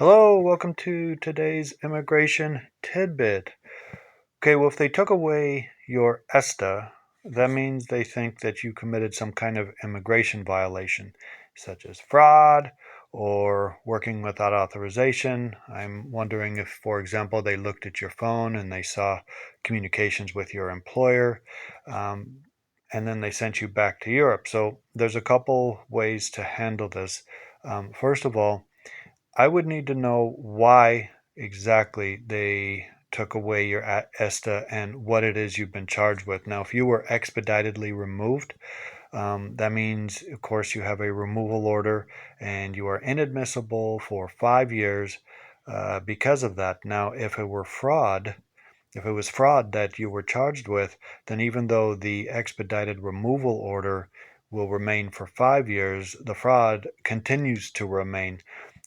Hello, welcome to today's immigration tidbit. Okay, well, if they took away your ESTA, that means they think that you committed some kind of immigration violation, such as fraud or working without authorization. I'm wondering if, for example, they looked at your phone and they saw communications with your employer, um, and then they sent you back to Europe. So there's a couple ways to handle this. First of all, I would need to know why exactly they took away your ESTA and what it is you've been charged with. Now, if you were expeditedly removed, that means, of course, you have a removal order and you are inadmissible for 5 years because of that. Now, if it was fraud that you were charged with, then even though the expedited removal order will remain for 5 years, the fraud continues to remain.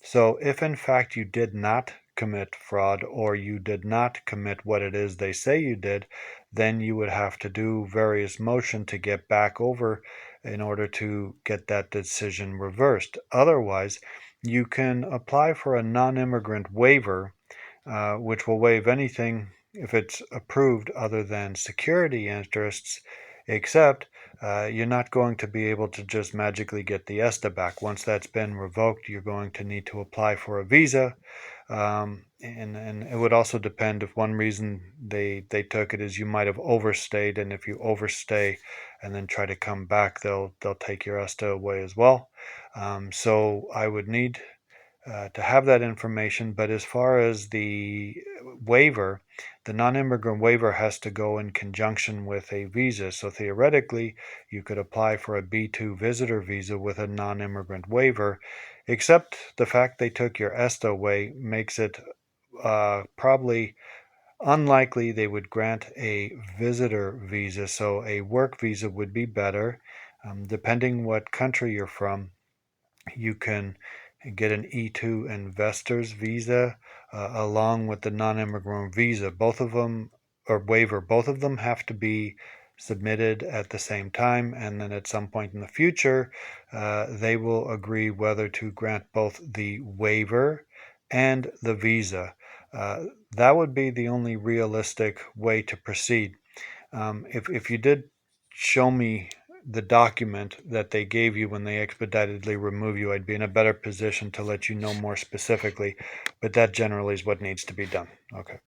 So if in fact you did not commit fraud or you did not commit what it is they say you did, then you would have to do various motion to get back over in order to get that decision reversed. Otherwise, you can apply for a non-immigrant waiver, which will waive anything if it's approved other than security interests, except you're not going to be able to just magically get the ESTA back. Once that's been revoked, you're going to need to apply for a visa. And it would also depend if one reason they took it is you might have overstayed, and if you overstay and then try to come back, they'll take your ESTA away as well. So I would need to have that information. But as far as the waiver, the non-immigrant waiver has to go in conjunction with a visa. So theoretically, you could apply for a B2 visitor visa with a non-immigrant waiver, except the fact they took your ESTA away makes it probably unlikely they would grant a visitor visa. So a work visa would be better. Depending what country you're from, you can get an E2 investor's visa along with the non-immigrant visa. Both of them, or waiver, both of them have to be submitted at the same time, and then at some point in the future, they will agree whether to grant both the waiver and the visa. Uh, that would be the only realistic way to proceed. If you did show me the document that they gave you when they expeditedly remove you, I'd be in a better position to let you know more specifically. But that generally is what needs to be done. Okay.